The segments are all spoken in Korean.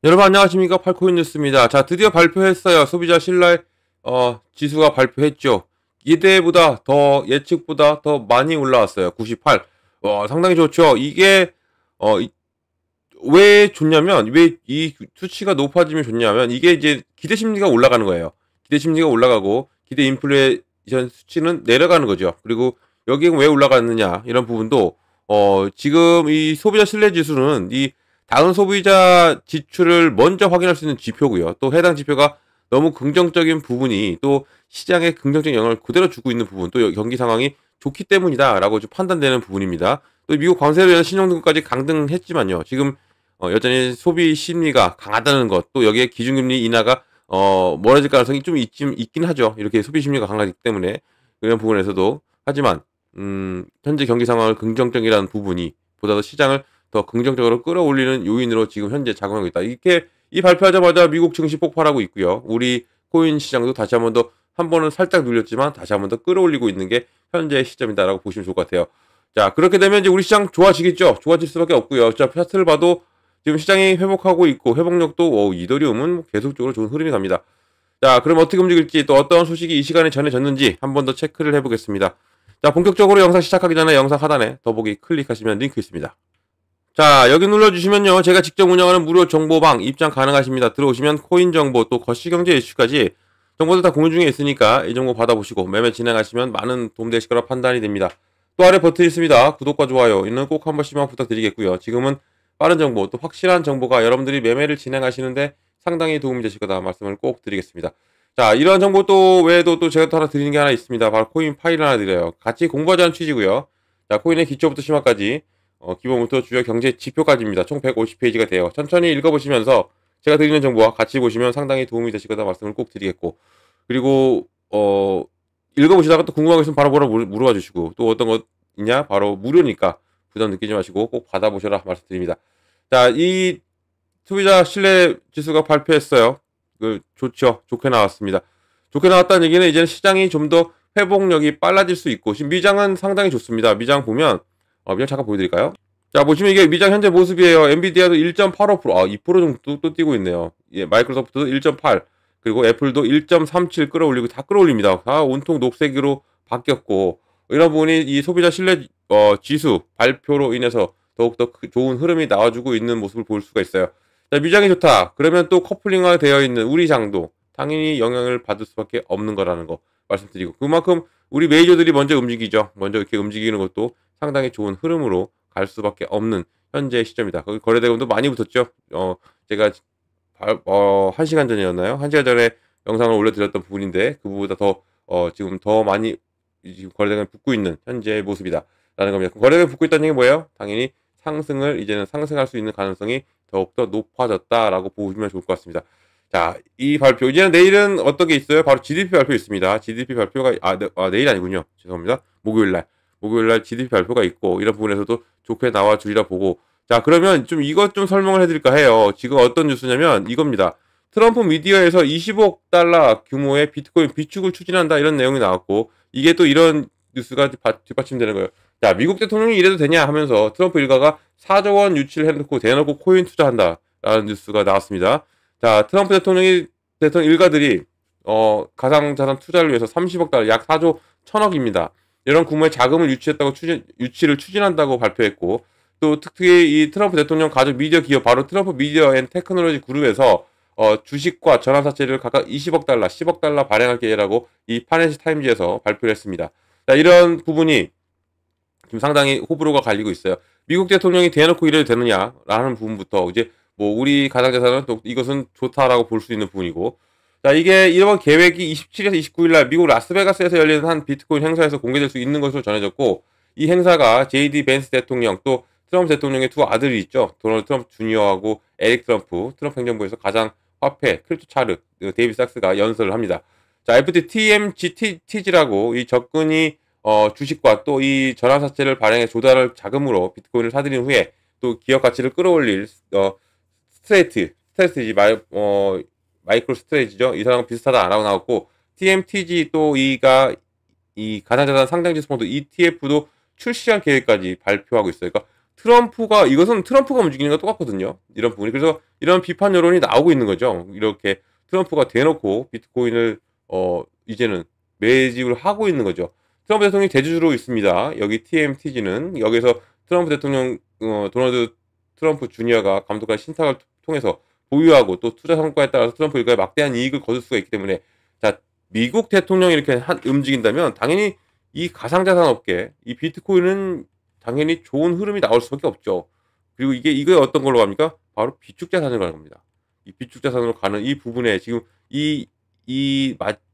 여러분 안녕하십니까? 팔코인 뉴스입니다. 자, 드디어 발표했어요. 소비자 신뢰 지수가 발표했죠. 기대보다 더 예측보다 더 많이 올라왔어요. 98. 상당히 좋죠. 이게 어, 이- 왜 좋냐면 왜 이 수치가 높아지면 좋냐면 이게 이제 기대 심리가 올라가는 거예요. 기대 심리가 올라가고 기대 인플레이션 수치는 내려가는 거죠. 그리고 여기가 왜 올라갔느냐 이런 부분도 지금 이 소비자 신뢰 지수는 이 다른 소비자 지출을 먼저 확인할 수 있는 지표고요. 또 해당 지표가 너무 긍정적인 부분이 또 시장에 긍정적인 영향을 그대로 주고 있는 부분, 또 경기 상황이 좋기 때문이다라고 좀 판단되는 부분입니다. 또 미국 관세로 인한 신용등급까지 강등했지만요. 지금 여전히 소비 심리가 강하다는 것, 또 여기에 기준금리 인하가 멀어질 가능성이 좀 있긴 하죠. 이렇게 소비 심리가 강하기 때문에 그런 부분에서도. 하지만 현재 경기 상황을 긍정적이라는 부분이 보다도 시장을 더 긍정적으로 끌어올리는 요인으로 지금 현재 작용하고 있다. 이렇게 이 발표하자마자 미국 증시 폭발하고 있고요. 우리 코인 시장도 다시 한 번 더, 한 번은 살짝 눌렸지만 다시 한 번 더 끌어올리고 있는 게 현재의 시점이다라고 보시면 좋을 것 같아요. 자, 그렇게 되면 이제 우리 시장 좋아지겠죠. 좋아질 수밖에 없고요. 자, 차트를 봐도 지금 시장이 회복하고 있고 회복력도 이더리움은 계속적으로 좋은 흐름이 갑니다. 자, 그럼 어떻게 움직일지 또 어떤 소식이 이 시간에 전해졌는지 한 번 더 체크를 해보겠습니다. 자, 본격적으로 영상 시작하기 전에 영상 하단에 더보기 클릭하시면 링크 있습니다. 자, 여기 눌러주시면요. 제가 직접 운영하는 무료 정보방 입장 가능하십니다. 들어오시면 코인 정보 또 거시경제 이슈까지 정보들 다 공유 중에 있으니까 이 정보 받아보시고 매매 진행하시면 많은 도움되실 거라 판단이 됩니다. 또 아래 버튼 있습니다. 구독과 좋아요 있는 꼭 한 번씩만 부탁드리겠고요. 지금은 빠른 정보 또 확실한 정보가 여러분들이 매매를 진행하시는데 상당히 도움이 되실 거다 말씀을 꼭 드리겠습니다. 자, 이런 정보 또 외에도 또 제가 또 하나 드리는 게 하나 있습니다. 바로 코인 파일 하나 드려요. 같이 공부하자는 취지고요. 자, 코인의 기초부터 심화까지 기본부터 주요 경제 지표까지입니다. 총 150페이지가 돼요. 천천히 읽어보시면서 제가 드리는 정보와 같이 보시면 상당히 도움이 되실 거다 말씀을 꼭 드리겠고, 그리고 읽어보시다가 또 궁금한 거 있으면 바로 물어봐 주시고, 또 어떤 거 있냐 바로 무료니까 부담 느끼지 마시고 꼭 받아보셔라 말씀드립니다. 자, 이 소비자 신뢰 지수가 발표했어요. 좋죠. 좋게 나왔습니다. 좋게 나왔다는 얘기는 이제는 시장이 좀 더 회복력이 빨라질 수 있고, 지금 미장은 상당히 좋습니다. 미장 보면 미장 잠깐 보여드릴까요? 자, 보시면 이게 미장 현재 모습이에요. 엔비디아도 1.85%, 2% 정도 또 뛰고 있네요. 예, 마이크로소프트도 1.8, 그리고 애플도 1.37 끌어올리고 다 끌어올립니다. 다 온통 녹색으로 바뀌었고, 이런 부분이 이 소비자 신뢰 지수 발표로 인해서 더욱더 좋은 흐름이 나와주고 있는 모습을 볼 수가 있어요. 자, 미장이 좋다. 그러면 또 커플링화 되어 있는 우리 장도 당연히 영향을 받을 수밖에 없는 거라는 거 말씀드리고, 그만큼 우리 메이저들이 먼저 움직이죠. 먼저 이렇게 움직이는 것도 상당히 좋은 흐름으로 갈 수밖에 없는 현재 시점이다. 거기 거래대금도 많이 붙었죠. 제가 1시간 전이었나요? 1시간 전에 영상을 올려드렸던 부분인데 그보다 더 지금 더 많이 지금 거래대금이 붙고 있는 현재의 모습이다 라는 겁니다. 거래대금이 붙고 있다는 게 뭐예요? 당연히 상승을 이제는 상승할 수 있는 가능성이 더욱더 높아졌다라고 보시면 좋을 것 같습니다. 자, 이 발표 이제는 내일은 어떤 게 있어요? 바로 GDP 발표 있습니다. GDP 발표가 내일 아니군요. 죄송합니다. 목요일날 GDP 발표가 있고 이런 부분에서도 좋게 나와 주리라 보고, 자, 그러면 좀 이것 좀 설명을 해드릴까 해요. 지금 어떤 뉴스냐면 이겁니다. 트럼프 미디어에서 20억 달러 규모의 비트코인 비축을 추진한다 이런 내용이 나왔고, 이게 또 이런 뉴스가 뒷받침되는 거예요. 자, 미국 대통령이 이래도 되냐 하면서 트럼프 일가가 4조 원 유치를 해놓고 대놓고 코인 투자한다라는 뉴스가 나왔습니다. 자, 트럼프 대통령 일가들이 가상자산 투자를 위해서 30억 달러, 약 4조 1천억입니다. 이런 규모의 자금을 유치를 추진한다고 발표했고, 또 특히 이 트럼프 대통령 가족 미디어 기업 바로 트럼프 미디어 앤 테크놀로지 그룹에서 주식과 전환사채를 각각 20억 달러, 10억 달러 발행할 계획이라고 이 파이낸셜 타임즈에서 발표를 했습니다. 자, 이런 부분이 지금 상당히 호불호가 갈리고 있어요. 미국 대통령이 대놓고 이래도 되느냐라는 부분부터 이제 뭐 우리 가상자산은 또 이것은 좋다라고 볼 수 있는 부분이고, 자, 이게 이번 계획이 27에서 29일 날 미국 라스베가스에서 열리는 한 비트코인 행사에서 공개될 수 있는 것으로 전해졌고, 이 행사가 제이디 벤스 대통령 또 트럼프 대통령의 두 아들이 있죠. 도널드 트럼프 주니어하고 에릭 트럼프, 트럼프 행정부에서 가장 화폐 크립토 차르 데이비 sak스가 연설을 합니다. 자, FTMGTG라고 이 접근이 주식과 또 이 전환사채를 발행해 조달할 자금으로 비트코인을 사들인 후에 또 기업 가치를 끌어올릴 스트레이트지 마이크로 스트레이지죠. 이 사람은 비슷하다라고 나왔고, TMTG 또 이가 이 가상자산 상장지수 펀드 ETF도 출시할 계획까지 발표하고 있어요. 그러니까 이것은 트럼프가 움직이는 거 똑같거든요. 이런 부분이. 그래서 이런 비판 여론이 나오고 있는 거죠. 이렇게 트럼프가 대놓고 비트코인을 이제는 매집을 하고 있는 거죠. 트럼프 대통령이 대주주로 있습니다. 여기 TMTG는 여기서 트럼프 대통령 도널드 트럼프 주니어가 감독과 신탁을 통해서 보유하고 또 투자 성과에 따라서 트럼프 일가에 막대한 이익을 거둘 수가 있기 때문에 자 미국 대통령이 이렇게 움직인다면 당연히 이 가상자산 업계 이 비트코인은 당연히 좋은 흐름이 나올 수밖에 없죠. 그리고 이게 어떤 걸로 갑니까? 바로 비축자산으로 가는 겁니다. 이 비축자산으로 가는 이 부분에 지금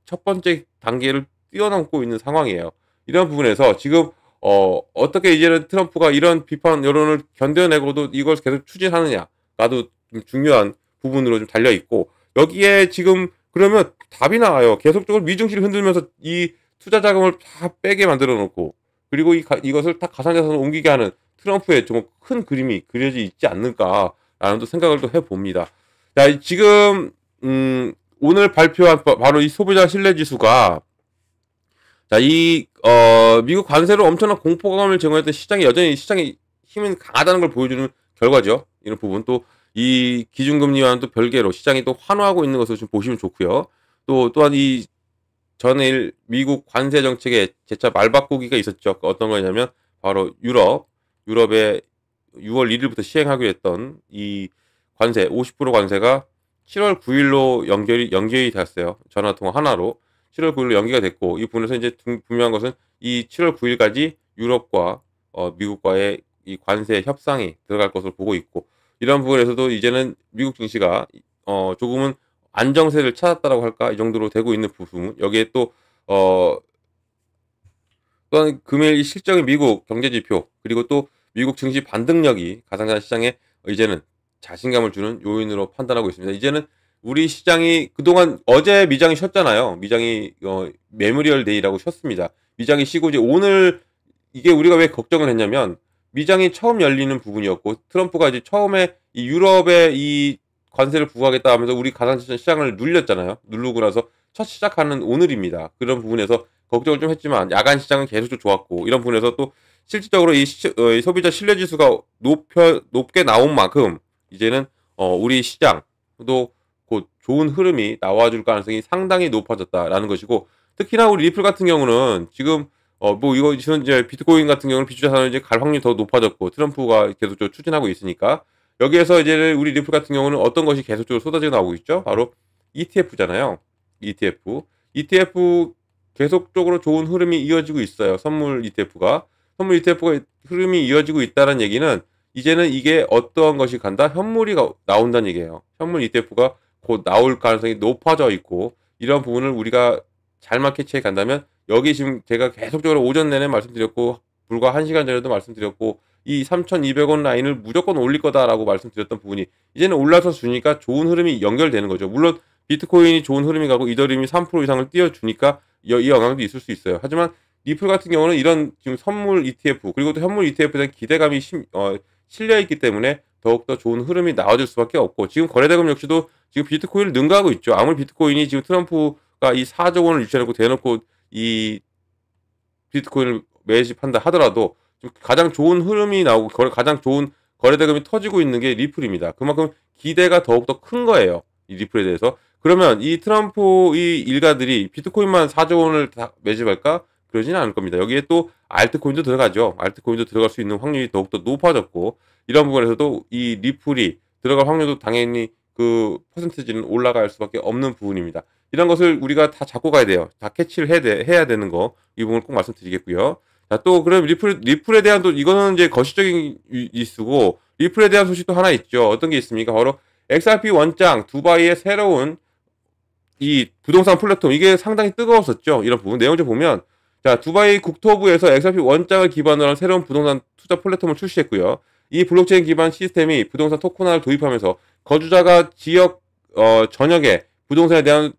첫 번째 단계를 뛰어넘고 있는 상황이에요. 이런 부분에서 지금 어떻게 이제는 트럼프가 이런 비판 여론을 견뎌내고도 이걸 계속 추진하느냐가도 좀 중요한 부분으로 좀 달려 있고 여기에 지금 그러면 답이 나와요. 계속적으로 미증시를 흔들면서 이 투자 자금을 다 빼게 만들어 놓고 그리고 이것을 다 가상자산으로 옮기게 하는 트럼프의 좀 큰 그림이 그려져 있지 않는가라는 또 생각을 또 해봅니다. 자, 지금 오늘 발표한 바로 이 소비자 신뢰지수가 자, 미국 관세로 엄청난 공포감을 제공했던 시장이 여전히 시장의 힘은 강하다는 걸 보여주는 결과죠. 이런 부분 또 이 기준금리와는 또 별개로 시장이 또 환호하고 있는 것을 좀 보시면 좋고요. 또한 이 전일 미국 관세 정책에 재차 말바꾸기가 있었죠. 어떤 거냐면 바로 유럽의 6월 1일부터 시행하기로 했던 이 관세 50% 관세가 7월 9일로 연결이 됐어요. 전화통화 하나로 7월 9일로 연기가 됐고 이 부분에서 이제 분명한 것은 이 7월 9일까지 유럽과 미국과의 이 관세 협상이 들어갈 것으로 보고 있고 이런 부분에서도 이제는 미국 증시가 조금은 안정세를 찾았다라고 할까 이 정도로 되고 있는 부분 여기에 또한 금일 실적인 미국 경제지표 그리고 또 미국 증시 반등력이 가상자산 시장에 이제는 자신감을 주는 요인으로 판단하고 있습니다. 이제는 우리 시장이 그동안 어제 미장이 쉬었잖아요. 미장이 메모리얼 데이라고 쉬었습니다. 미장이 쉬고 이제 오늘 이게 우리가 왜 걱정을 했냐면 미장이 처음 열리는 부분이었고 트럼프가 이제 처음에 이 유럽에 이 관세를 부과하겠다 하면서 우리 가상자산 시장을 눌렸잖아요. 누르고 나서 첫 시작하는 오늘입니다. 그런 부분에서 걱정을 좀 했지만 야간 시장은 계속 좀 좋았고 이런 부분에서 또 실질적으로 이 소비자 신뢰지수가 높게 나온 만큼 이제는 우리 시장도 곧 좋은 흐름이 나와줄 가능성이 상당히 높아졌다라는 것이고 특히나 우리 리플 같은 경우는 지금 이거 이제 비트코인 같은 경우는 비추자산을 이제 갈 확률이 더 높아졌고 트럼프가 계속적으로 추진하고 있으니까 여기에서 이제 우리 리플 같은 경우는 어떤 것이 계속적으로 쏟아져 나오고 있죠? 바로 ETF잖아요. ETF 계속적으로 좋은 흐름이 이어지고 있어요. 선물 ETF가 흐름이 이어지고 있다는 얘기는 이제는 이게 어떠한 것이 간다? 현물이 나온다는 얘기예요. 현물 ETF가 곧 나올 가능성이 높아져 있고 이런 부분을 우리가 잘만 캐치해 간다면 여기 지금 제가 계속적으로 오전 내내 말씀드렸고 불과 1시간 전에도 말씀드렸고 이 3,200원 라인을 무조건 올릴 거다라고 말씀드렸던 부분이 이제는 올라서 주니까 좋은 흐름이 연결되는 거죠. 물론 비트코인이 좋은 흐름이 가고 이더리움이 3% 이상을 띄워주니까 이 영향도 있을 수 있어요. 하지만 리플 같은 경우는 이런 지금 선물 ETF 그리고 또 현물 ETF에 대한 기대감이 실려있기 때문에 더욱더 좋은 흐름이 나와줄 수밖에 없고 지금 거래대금 역시도 지금 비트코인을 능가하고 있죠. 아무리 비트코인이 지금 트럼프가 이 4조 원을 유치해놓고 대놓고 이 비트코인을 매집한다 하더라도 가장 좋은 흐름이 나오고 가장 좋은 거래대금이 터지고 있는 게 리플입니다. 그만큼 기대가 더욱더 큰 거예요. 이 리플에 대해서. 그러면 이 트럼프 이 일가들이 비트코인만 4조 원을 다 매집할까? 그러지는 않을 겁니다. 여기에 또 알트코인도 들어가죠. 알트코인도 들어갈 수 있는 확률이 더욱더 높아졌고 이런 부분에서도 이 리플이 들어갈 확률도 당연히 그 퍼센티지는 올라갈 수밖에 없는 부분입니다. 이런 것을 우리가 다 잡고 가야 돼요. 다 캐치를 해야 되는 거. 이 부분을 꼭 말씀드리겠고요. 자, 또 그럼 리플에 대한 또 이거는 이제 거시적인 이슈고 리플에 대한 소식도 하나 있죠. 어떤 게 있습니까? 바로 XRP 원장 두바이의 새로운 이 부동산 플랫폼 이게 상당히 뜨거웠었죠. 이런 부분 내용 좀 보면 자 두바이 국토부에서 XRP 원장을 기반으로 한 새로운 부동산 투자 플랫폼을 출시했고요. 이 블록체인 기반 시스템이 부동산 토큰화를 도입하면서 거주자가 지역 전역에 부동산에 대한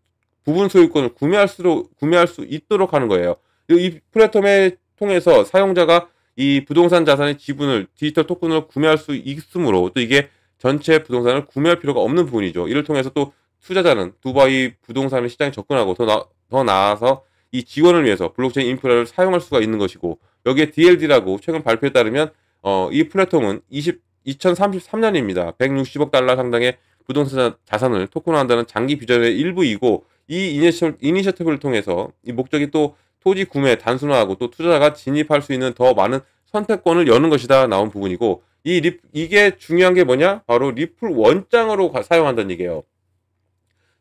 부분 소유권을 구매할 수 있도록 하는 거예요. 이 플랫폼에 통해서 사용자가 이 부동산 자산의 지분을 디지털 토큰으로 구매할 수 있으므로 또 이게 전체 부동산을 구매할 필요가 없는 부분이죠. 이를 통해서 또 투자자는 두바이 부동산 시장에 접근하고 더 나아서 이 지원을 위해서 블록체인 인프라를 사용할 수가 있는 것이고 여기에 DLD라고 최근 발표에 따르면 이 플랫폼은 2033년입니다. 160억 달러 상당의 부동산 자산을 토큰화한다는 장기 비전의 일부이고 이 이니셔티브를 통해서 이 목적이 또 토지 구매 단순화하고 또 투자자가 진입할 수 있는 더 많은 선택권을 여는 것이다 나온 부분이고 이게 중요한 게 뭐냐? 바로 리플 원장으로 사용한다는 얘기예요.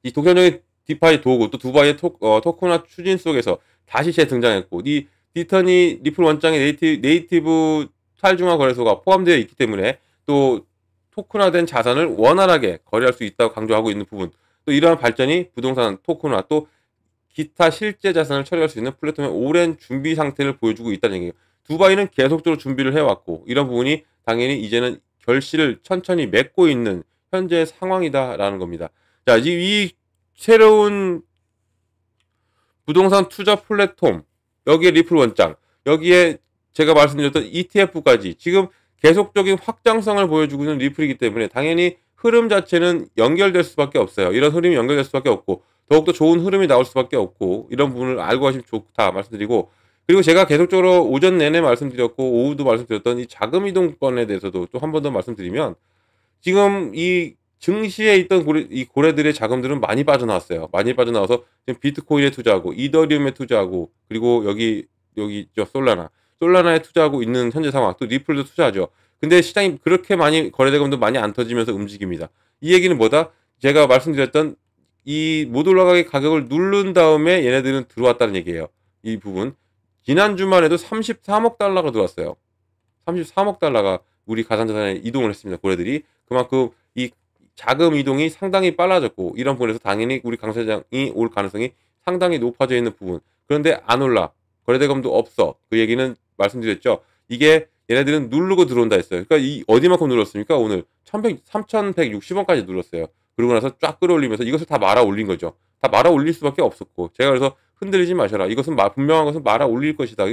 이 독자적인 디파이 도구 또 두바이의 토큰화 추진 속에서 다시 재등장했고 이 디터니 리플 원장의 네이티브 탈중앙 거래소가 포함되어 있기 때문에 또 토큰화된 자산을 원활하게 거래할 수 있다고 강조하고 있는 부분 또 이러한 발전이 부동산 토큰화 또 기타 실제 자산을 처리할 수 있는 플랫폼의 오랜 준비 상태를 보여주고 있다는 얘기예요. 두바이는 계속적으로 준비를 해왔고 이런 부분이 당연히 이제는 결실을 천천히 맺고 있는 현재 상황이다라는 겁니다. 자, 이 새로운 부동산 투자 플랫폼 여기에 리플 원장 여기에 제가 말씀드렸던 ETF까지 지금 계속적인 확장성을 보여주고 있는 리플이기 때문에 당연히 흐름 자체는 연결될 수밖에 없어요. 이런 흐름이 연결될 수밖에 없고 더욱더 좋은 흐름이 나올 수밖에 없고 이런 부분을 알고 가시면 좋다 말씀드리고 그리고 제가 계속적으로 오전 내내 말씀드렸고 오후도 말씀드렸던 이 자금 이동권에 대해서도 또 한 번 더 말씀드리면 지금 이 증시에 있던 고래들의 자금들은 많이 빠져나왔어요. 많이 빠져나와서 지금 비트코인에 투자하고 이더리움에 투자하고 그리고 여기 있죠. 솔라나에 투자하고 있는 현재 상황. 또 리플도 투자하죠. 근데 시장이 그렇게 많이 거래대금도 많이 안 터지면서 움직입니다. 이 얘기는 뭐다? 제가 말씀드렸던 이 못 올라가게 가격을 누른 다음에 얘네들은 들어왔다는 얘기예요. 이 부분. 지난 주말에도 33억 달러가 들어왔어요. 33억 달러가 우리 가상자산에 이동을 했습니다. 고래들이. 그만큼 이 자금 이동이 상당히 빨라졌고 이런 부분에서 당연히 우리 강세장이 올 가능성이 상당히 높아져 있는 부분. 그런데 안 올라. 거래대금도 없어. 그 얘기는 말씀드렸죠. 이게 얘네들은 누르고 들어온다 했어요. 그러니까 이 어디만큼 눌렀습니까? 오늘 3,160원까지 눌렀어요. 그러고 나서 쫙 끌어올리면서 이것을 다 말아 올린 거죠. 다 말아 올릴 수밖에 없었고 제가 그래서 흔들리지 마셔라. 이것은 분명한 것은 말아 올릴 것이다.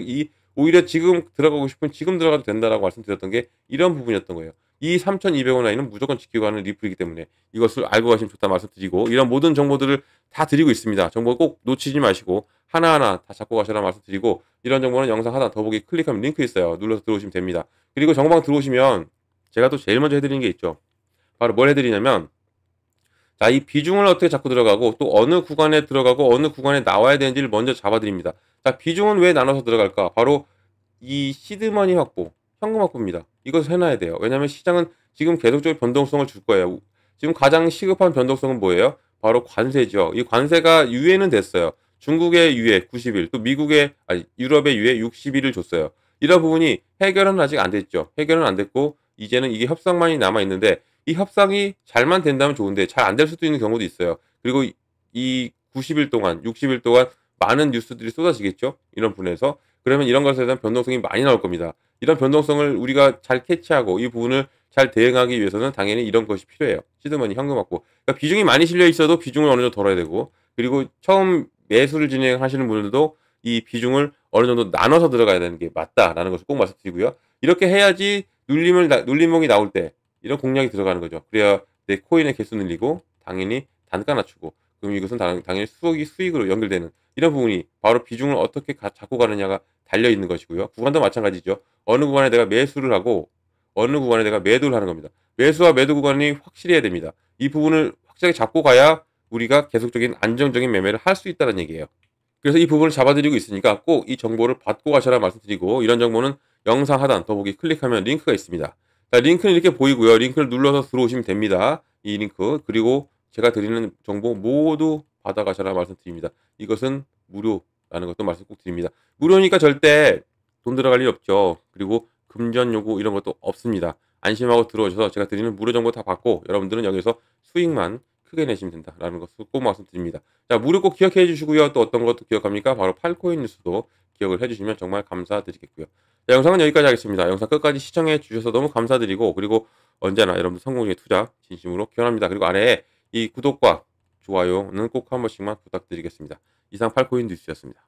오히려 지금 들어가고 싶으면 지금 들어가도 된다라고 말씀드렸던 게 이런 부분이었던 거예요. 이 3,200원 라인은 무조건 지키고 가는 리플이기 때문에 이것을 알고 가시면 좋다 말씀드리고 이런 모든 정보들을 다 드리고 있습니다. 정보 꼭 놓치지 마시고 하나하나 다 잡고 가셔라 말씀드리고 이런 정보는 영상 하나 더보기 클릭하면 링크 있어요. 눌러서 들어오시면 됩니다. 그리고 정보방 들어오시면 제가 또 제일 먼저 해드리는 게 있죠. 바로 뭘 해드리냐면 자, 이 비중을 어떻게 잡고 들어가고 또 어느 구간에 들어가고 어느 구간에 나와야 되는지를 먼저 잡아드립니다. 자, 비중은 왜 나눠서 들어갈까? 바로 이 시드머니 확보, 현금 확보입니다. 이것을 해놔야 돼요. 왜냐하면 시장은 지금 계속적으로 변동성을 줄 거예요. 지금 가장 시급한 변동성은 뭐예요? 바로 관세죠. 이 관세가 유예는 됐어요. 중국의 유예 90일, 또 유럽의 유예 60일을 줬어요. 이런 부분이 해결은 아직 안 됐죠. 해결은 안 됐고 이제는 이게 협상만이 남아 있는데 이 협상이 잘만 된다면 좋은데 잘 안 될 수도 있는 경우도 있어요. 그리고 이 90일 동안, 60일 동안 많은 뉴스들이 쏟아지겠죠. 이런 분에서 그러면 이런 것에 대한 변동성이 많이 나올 겁니다. 이런 변동성을 우리가 잘 캐치하고 이 부분을 잘 대응하기 위해서는 당연히 이런 것이 필요해요. 시드머니 현금 확보. 그러니까 비중이 많이 실려 있어도 비중을 어느 정도 덜어야 되고 그리고 처음 매수를 진행하시는 분들도 이 비중을 어느 정도 나눠서 들어가야 되는 게 맞다라는 것을 꼭 말씀드리고요. 이렇게 해야지 눌림목이 나올 때 이런 공략이 들어가는 거죠. 그래야 내 코인의 개수 늘리고 당연히 단가 낮추고 그럼 이것은 당연히 수익으로 연결되는 이런 부분이 바로 비중을 어떻게 잡고 가느냐가 달려 있는 것이고요. 구간도 마찬가지죠. 어느 구간에 내가 매수를 하고 어느 구간에 내가 매도를 하는 겁니다. 매수와 매도 구간이 확실해야 됩니다. 이 부분을 확실하게 잡고 가야 우리가 계속적인 안정적인 매매를 할 수 있다는 얘기예요. 그래서 이 부분을 잡아드리고 있으니까 꼭 이 정보를 받고 가셔라 말씀드리고 이런 정보는 영상 하단 더보기 클릭하면 링크가 있습니다. 자, 링크는 이렇게 보이고요. 링크를 눌러서 들어오시면 됩니다. 이 링크 그리고 제가 드리는 정보 모두 받아가셔라 말씀드립니다. 이것은 무료라는 것도 말씀 꼭 드립니다. 무료니까 절대 돈 들어갈 일 없죠. 그리고 금전 요구 이런 것도 없습니다. 안심하고 들어오셔서 제가 드리는 무료 정보 다 받고 여러분들은 여기서 수익만 크게 내시면 된다라는 것을 꼭 말씀드립니다. 자, 무료 꼭 기억해 주시고요. 또 어떤 것도 기억합니까? 바로 팔코인 뉴스도 기억을 해주시면 정말 감사드리겠고요. 자, 영상은 여기까지 하겠습니다. 영상 끝까지 시청해 주셔서 너무 감사드리고 그리고 언제나 여러분들 성공의 투자 진심으로 기원합니다. 그리고 아래에 이 구독과 좋아요는 꼭 한 번씩만 부탁드리겠습니다. 이상 팔코인 뉴스였습니다.